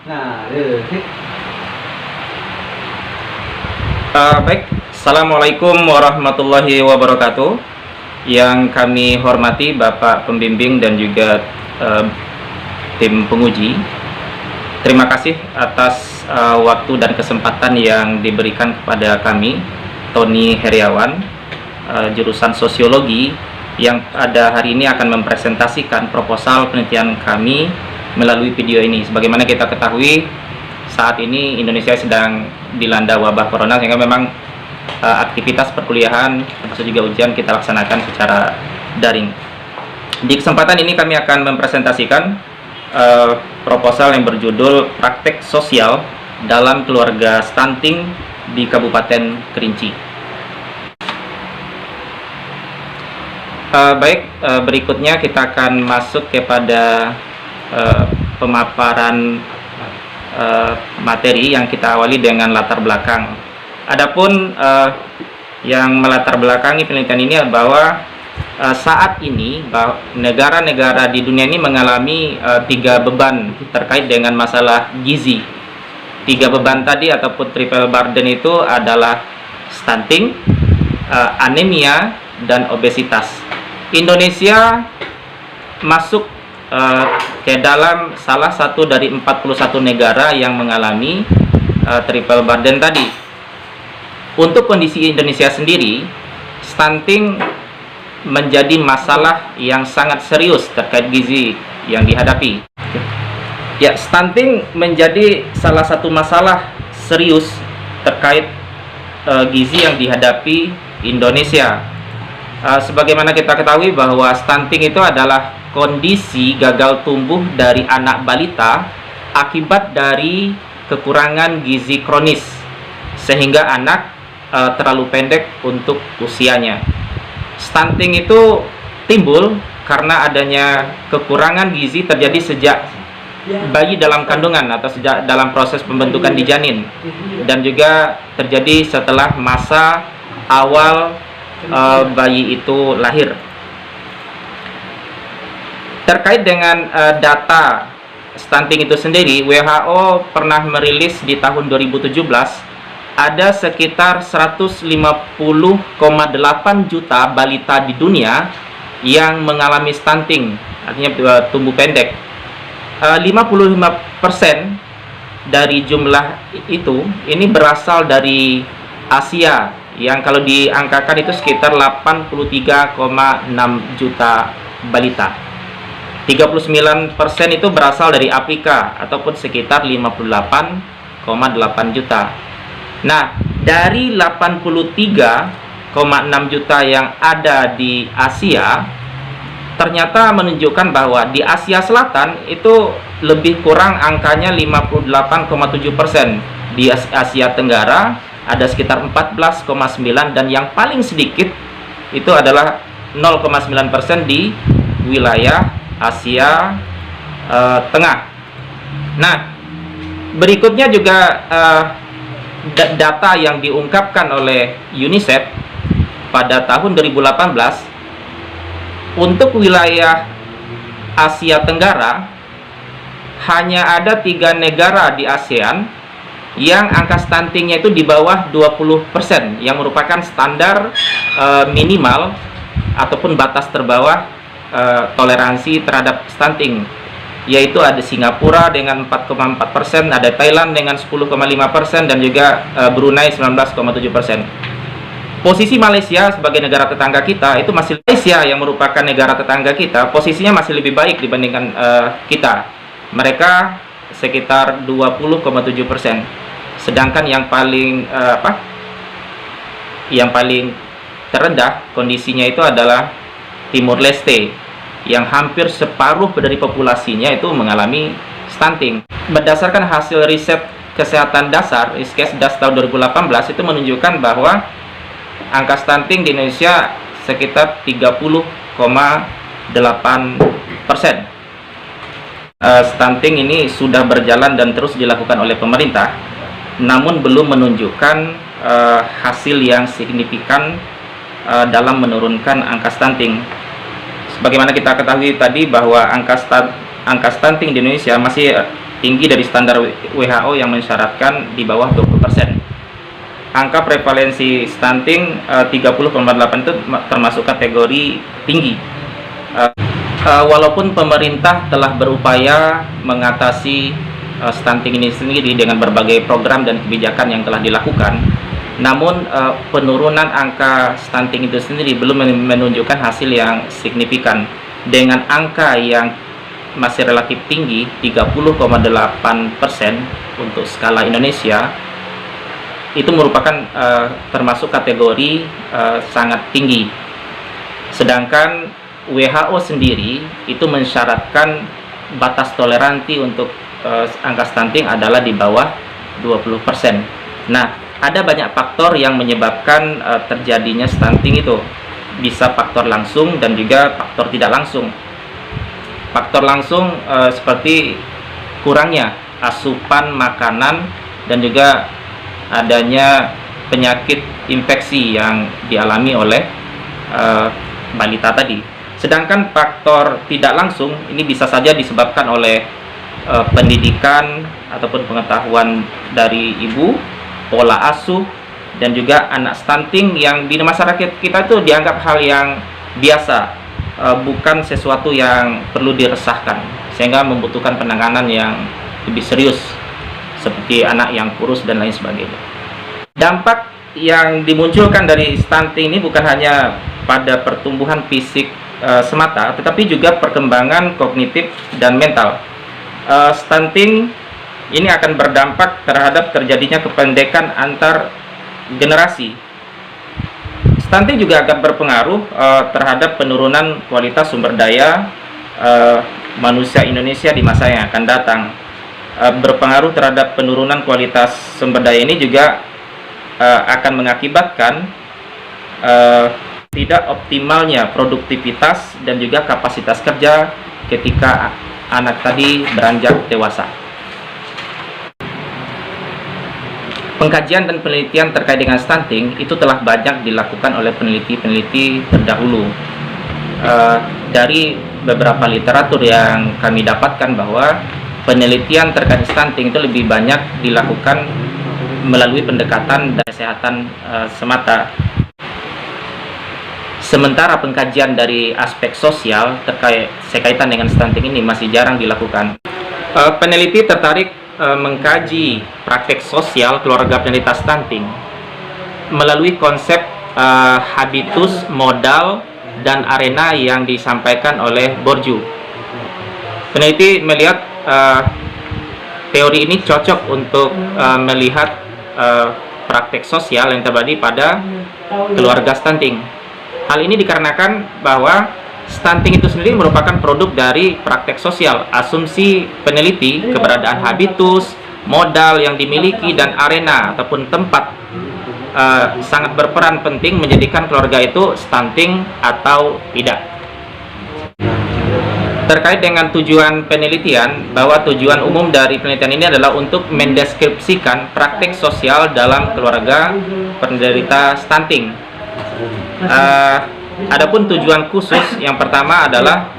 Nah, Baik, Assalamualaikum warahmatullahi wabarakatuh. Yang kami hormati Bapak Pembimbing dan juga tim penguji. Terima kasih atas waktu dan kesempatan yang diberikan kepada kami, Tony Heriawan, jurusan Sosiologi, yang pada hari ini akan mempresentasikan proposal penelitian kami melalui video ini. Sebagaimana kita ketahui, saat ini Indonesia sedang dilanda wabah corona, sehingga memang aktivitas perkuliahan termasuk juga ujian kita laksanakan secara daring. Di kesempatan ini kami akan mempresentasikan proposal yang berjudul Praktek Sosial dalam Keluarga Stunting di Kabupaten Kerinci. Berikutnya kita akan masuk kepada pemaparan materi yang kita awali dengan latar belakang. Adapun yang melatar belakangi penelitian ini bahwa saat ini negara-negara di dunia ini mengalami 3 beban terkait dengan masalah gizi. 3 beban tadi ataupun triple burden itu adalah stunting, anemia, dan obesitas. Indonesia masuk ke dalam salah satu dari 41 negara yang mengalami triple burden tadi. Untuk kondisi Indonesia sendiri, stunting menjadi masalah yang sangat serius terkait gizi yang dihadapi. Ya, stunting menjadi salah satu masalah serius terkait gizi yang dihadapi Indonesia. Sebagaimana kita ketahui bahwa stunting itu adalah kondisi gagal tumbuh dari anak balita akibat dari kekurangan gizi kronis, sehingga anak terlalu pendek untuk usianya. Stunting itu timbul karena adanya kekurangan gizi terjadi sejak bayi dalam kandungan atau sejak dalam proses pembentukan di janin, dan juga terjadi setelah masa awal bayi itu lahir. Terkait dengan data stunting itu sendiri, WHO pernah merilis di tahun 2017 ada sekitar 150,8 juta balita di dunia yang mengalami stunting, artinya tumbuh pendek. 55% dari jumlah itu ini berasal dari Asia, yang kalau diangkakan itu sekitar 83,6 juta balita. 39% itu berasal dari Afrika ataupun sekitar 58,8 juta. Nah, dari 83,6 juta yang ada di Asia, ternyata menunjukkan bahwa di Asia Selatan itu lebih kurang angkanya 58,7%. Di Asia Tenggara ada sekitar 14,9%, dan yang paling sedikit itu adalah 0,9% di wilayah Asia Tengah. Nah, berikutnya juga data yang diungkapkan oleh UNICEF pada tahun 2018 untuk wilayah Asia Tenggara, hanya ada 3 negara di ASEAN yang angka stuntingnya itu di bawah 20%, yang merupakan standar minimal ataupun batas terbawah toleransi terhadap stunting, yaitu ada Singapura dengan 4,4%, ada Thailand dengan 10,5%, dan juga Brunei 19,7%. Posisi Malaysia sebagai negara tetangga kita itu masih, Malaysia yang merupakan negara tetangga kita, posisinya masih lebih baik dibandingkan kita. Mereka sekitar 20,7%. Sedangkan yang paling yang paling terendah kondisinya itu adalah Timur Leste, yang hampir separuh dari populasinya itu mengalami stunting. Berdasarkan hasil riset kesehatan dasar Riskesdas tahun 2018 itu menunjukkan bahwa angka stunting di Indonesia sekitar 30,8%. Stunting ini sudah berjalan dan terus dilakukan oleh pemerintah, namun belum menunjukkan hasil yang signifikan dalam menurunkan angka stunting. Sebagaimana kita ketahui tadi bahwa angka stunting di Indonesia masih tinggi dari standar WHO yang mensyaratkan di bawah 20%. Angka prevalensi stunting 30,8 itu termasuk kategori tinggi. Walaupun pemerintah telah berupaya mengatasi stunting ini sendiri dengan berbagai program dan kebijakan yang telah dilakukan, namun penurunan angka stunting itu sendiri belum menunjukkan hasil yang signifikan. Dengan angka yang masih relatif tinggi 30,8% untuk skala Indonesia, itu merupakan termasuk kategori sangat tinggi. Sedangkan WHO sendiri itu mensyaratkan batas toleransi untuk angka stunting adalah di bawah 20%. Nah, ada banyak faktor yang menyebabkan terjadinya stunting itu. Bisa faktor langsung dan juga faktor tidak langsung. Faktor langsung seperti kurangnya asupan makanan dan juga adanya penyakit infeksi yang dialami oleh balita tadi. Sedangkan faktor tidak langsung ini bisa saja disebabkan oleh pendidikan ataupun pengetahuan dari ibu, pola asuh, dan juga anak stunting yang di masyarakat kita itu dianggap hal yang biasa, bukan sesuatu yang perlu diresahkan, sehingga membutuhkan penanganan yang lebih serius seperti anak yang kurus dan lain sebagainya. Dampak yang dimunculkan dari stunting ini bukan hanya pada pertumbuhan fisik semata, tetapi juga perkembangan kognitif dan mental. Stunting ini akan berdampak terhadap terjadinya kependekan antar generasi. Stunting juga akan berpengaruh terhadap penurunan kualitas sumber daya manusia Indonesia di masa yang akan datang. Berpengaruh terhadap penurunan kualitas sumber daya ini juga akan mengakibatkan tidak optimalnya produktivitas dan juga kapasitas kerja ketika anak tadi beranjak dewasa. Pengkajian dan penelitian terkait dengan stunting itu telah banyak dilakukan oleh peneliti-peneliti terdahulu. Dari beberapa literatur yang kami dapatkan bahwa penelitian terkait stunting itu lebih banyak dilakukan melalui pendekatan kesehatan semata. Sementara pengkajian dari aspek sosial sekaitan dengan stunting ini masih jarang dilakukan. Peneliti tertarik mengkaji praktek sosial keluarga penderita stunting melalui konsep habitus, modal, dan arena yang disampaikan oleh Bourdieu. Peneliti melihat teori ini cocok untuk melihat praktek sosial yang terjadi pada keluarga stunting. Hal ini dikarenakan bahwa stunting itu sendiri merupakan produk dari praktek sosial. Asumsi peneliti keberadaan habitus, modal yang dimiliki, dan arena ataupun tempat sangat berperan penting menjadikan keluarga itu stunting atau tidak. Terkait dengan tujuan penelitian, bahwa tujuan umum dari penelitian ini adalah untuk mendeskripsikan praktek sosial dalam keluarga penderita stunting. Adapun tujuan khusus yang pertama adalah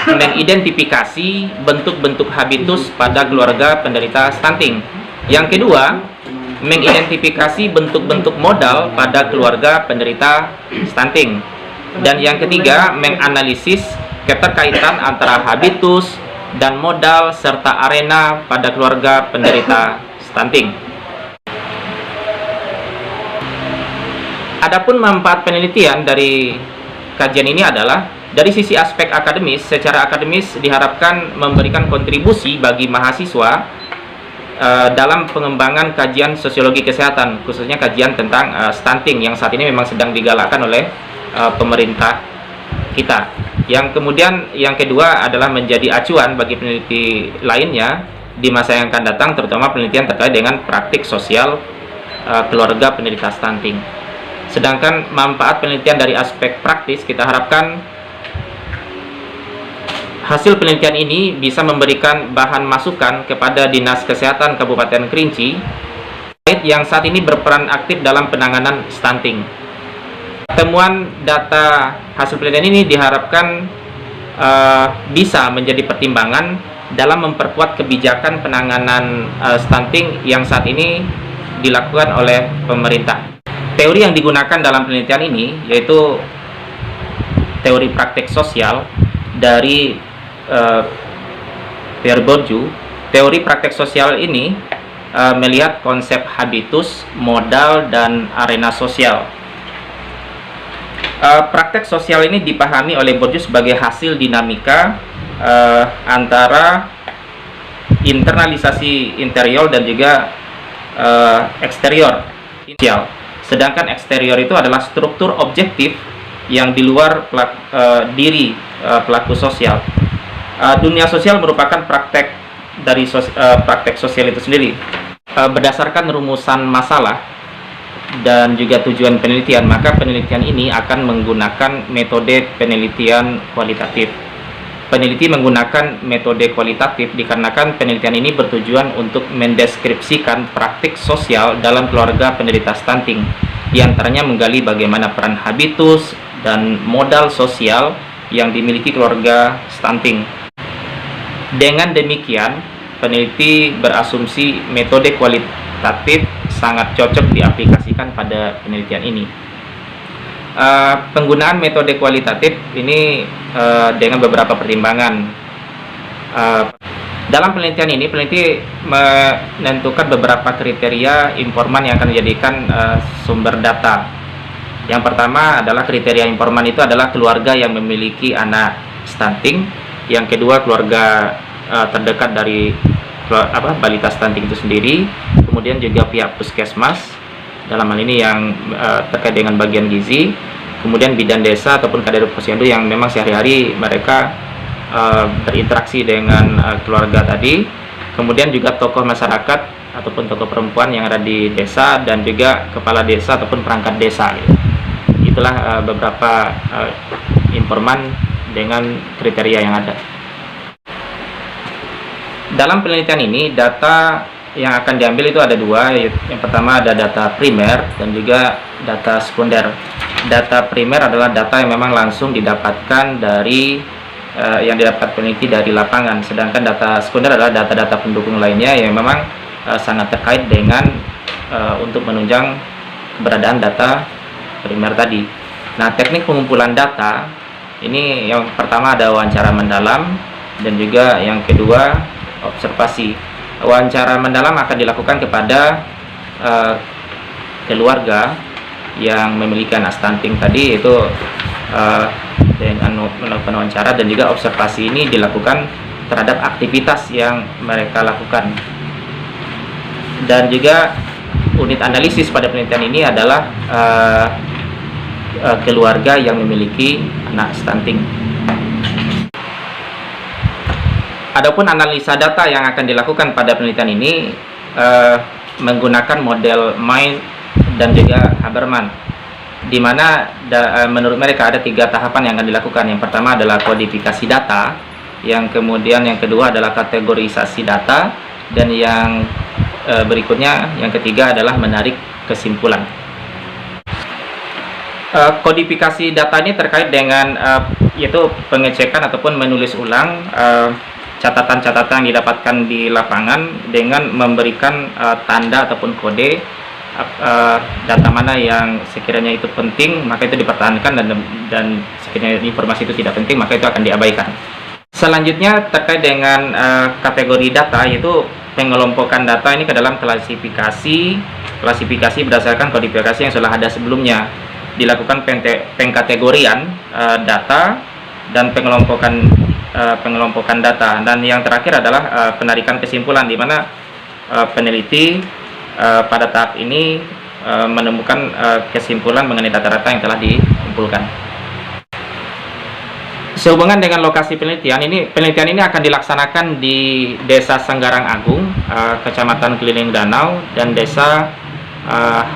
mengidentifikasi bentuk-bentuk habitus pada keluarga penderita stunting. Yang kedua, mengidentifikasi bentuk-bentuk modal pada keluarga penderita stunting. Dan yang ketiga, menganalisis keterkaitan antara habitus dan modal serta arena pada keluarga penderita stunting. Adapun manfaat penelitian dari kajian ini adalah dari sisi aspek akademis. Secara akademis diharapkan memberikan kontribusi bagi mahasiswa dalam pengembangan kajian sosiologi kesehatan, khususnya kajian tentang stunting yang saat ini memang sedang digalakkan oleh pemerintah kita. Yang kemudian yang kedua adalah menjadi acuan bagi peneliti lainnya di masa yang akan datang, terutama penelitian terkait dengan praktik sosial keluarga penderita stunting. Sedangkan manfaat penelitian dari aspek praktis, kita harapkan hasil penelitian ini bisa memberikan bahan masukan kepada Dinas Kesehatan Kabupaten Kerinci yang saat ini berperan aktif dalam penanganan stunting. Temuan data hasil penelitian ini diharapkan bisa menjadi pertimbangan dalam memperkuat kebijakan penanganan stunting yang saat ini dilakukan oleh pemerintah. Teori yang digunakan dalam penelitian ini yaitu teori praktek sosial dari Pierre Bourdieu. Teori praktek sosial ini melihat konsep habitus, modal, dan arena sosial. Praktek sosial ini dipahami oleh Bourdieu sebagai hasil dinamika antara internalisasi interior dan juga eksterior sosial. Sedangkan eksterior itu adalah struktur objektif yang di luar diri pelaku sosial. Dunia sosial merupakan praktek dari praktek sosial itu sendiri. Berdasarkan rumusan masalah dan juga tujuan penelitian, maka penelitian ini akan menggunakan metode penelitian kualitatif. Peneliti menggunakan metode kualitatif dikarenakan penelitian ini bertujuan untuk mendeskripsikan praktik sosial dalam keluarga penderita stunting, di antaranya menggali bagaimana peran habitus dan modal sosial yang dimiliki keluarga stunting. Dengan demikian, peneliti berasumsi metode kualitatif sangat cocok diaplikasikan pada penelitian ini. Penggunaan metode kualitatif ini dengan beberapa pertimbangan. Dalam penelitian ini, peneliti menentukan beberapa kriteria informan yang akan dijadikan sumber data. Yang pertama adalah kriteria informan itu adalah keluarga yang memiliki anak stunting. Yang kedua, keluarga terdekat dari balita stunting itu sendiri. Kemudian juga pihak puskesmas, dalam hal ini yang terkait dengan bagian gizi. Kemudian bidan desa ataupun kader posyandu yang memang sehari-hari mereka berinteraksi dengan keluarga tadi. Kemudian juga tokoh masyarakat ataupun tokoh perempuan yang ada di desa, dan juga kepala desa ataupun perangkat desa. Itulah beberapa informan dengan kriteria yang ada. Dalam penelitian ini, data yang akan diambil itu ada dua. Yang pertama ada data primer dan juga data sekunder. Data primer adalah data yang memang langsung didapatkan dari yang didapat peneliti dari lapangan, sedangkan data sekunder adalah data-data pendukung lainnya yang memang sangat terkait dengan untuk menunjang keberadaan data primer tadi. Nah, teknik pengumpulan data ini yang pertama ada wawancara mendalam, dan juga yang kedua observasi. Wawancara mendalam akan dilakukan kepada keluarga yang memiliki anak stunting tadi, yaitu dengan melakukan wawancara, dan juga observasi ini dilakukan terhadap aktivitas yang mereka lakukan. Dan juga unit analisis pada penelitian ini adalah keluarga yang memiliki anak stunting. Adapun analisa data yang akan dilakukan pada penelitian ini menggunakan model May dan juga Haberman, di mana menurut mereka ada 3 tahapan yang akan dilakukan. Yang pertama adalah kodifikasi data, yang kemudian yang kedua adalah kategorisasi data, dan yang berikutnya, yang ketiga adalah menarik kesimpulan. Kodifikasi data ini terkait dengan yaitu pengecekan ataupun menulis ulang catatan-catatan yang didapatkan di lapangan dengan memberikan tanda ataupun kode data mana yang sekiranya itu penting, maka itu dipertahankan, dan sekiranya informasi itu tidak penting, maka itu akan diabaikan. Selanjutnya terkait dengan kategori data, yaitu pengelompokan data ini ke dalam klasifikasi berdasarkan kodifikasi yang sudah ada sebelumnya. Dilakukan pengkategorian data dan pengelompokan data, dan yang terakhir adalah penarikan kesimpulan, di mana peneliti pada tahap ini menemukan kesimpulan mengenai data-data yang telah dikumpulkan. Sehubungan dengan lokasi penelitian ini akan dilaksanakan di Desa Senggarang Agung, Kecamatan Keliling Danau, dan Desa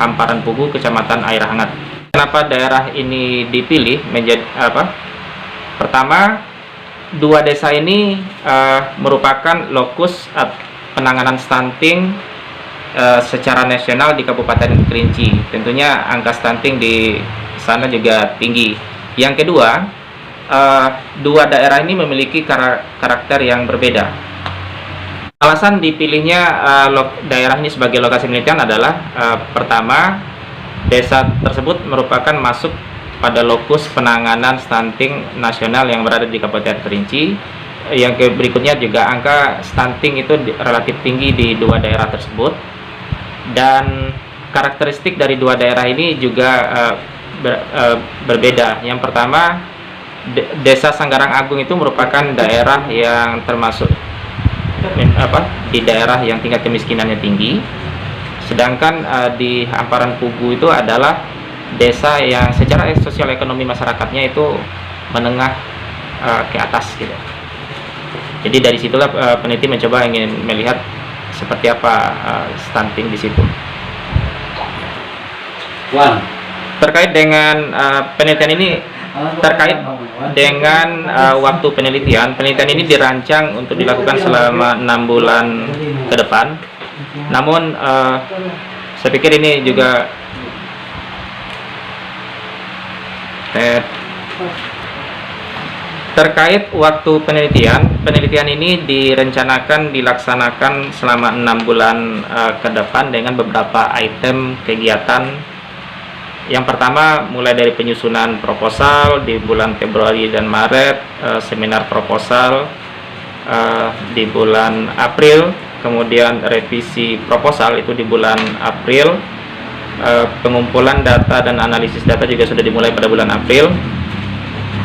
Hamparan Pugu, Kecamatan Air Hangat. Kenapa daerah ini dipilih menjadi pertama, 2 desa ini merupakan lokus penanganan stunting secara nasional di Kabupaten Kerinci. Tentunya angka stunting di sana juga tinggi. Yang kedua, 2 daerah ini memiliki karakter yang berbeda. Alasan dipilihnya daerah ini sebagai lokasi penelitian adalah pertama, desa tersebut merupakan masuk pada lokus penanganan stunting nasional yang berada di Kabupaten Kerinci. Yang berikutnya juga angka stunting itu relatif tinggi di dua daerah tersebut, dan karakteristik dari dua daerah ini juga berbeda. Yang pertama, Desa Sanggarang Agung itu merupakan daerah yang termasuk di daerah yang tingkat kemiskinannya tinggi, sedangkan di hamparan Pugu itu adalah desa yang secara sosial ekonomi masyarakatnya itu menengah ke atas gitu. Jadi dari situlah peneliti mencoba ingin melihat seperti apa stunting di situ. Terkait dengan penelitian ini, terkait dengan waktu penelitian ini dirancang untuk dilakukan selama 6 bulan ke depan. Namun saya pikir ini juga terkait waktu penelitian ini direncanakan dilaksanakan selama 6 bulan ke depan dengan beberapa item kegiatan. Yang pertama, mulai dari penyusunan proposal di bulan Februari dan Maret, seminar proposal di bulan April, kemudian revisi proposal itu di bulan April, pengumpulan data dan analisis data juga sudah dimulai pada bulan April,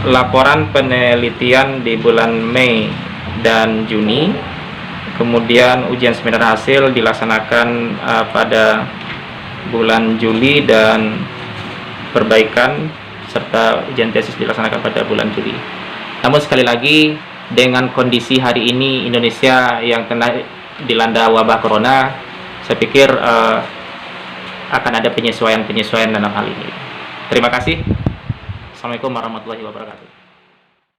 laporan penelitian di bulan Mei dan Juni, kemudian ujian seminar hasil dilaksanakan pada bulan Juli, dan perbaikan serta ujian tesis dilaksanakan pada bulan Juli. Namun sekali lagi, dengan kondisi hari ini Indonesia yang kena dilanda wabah corona, saya pikir akan ada penyesuaian dalam hal ini. Terima kasih. Assalamualaikum warahmatullahi wabarakatuh.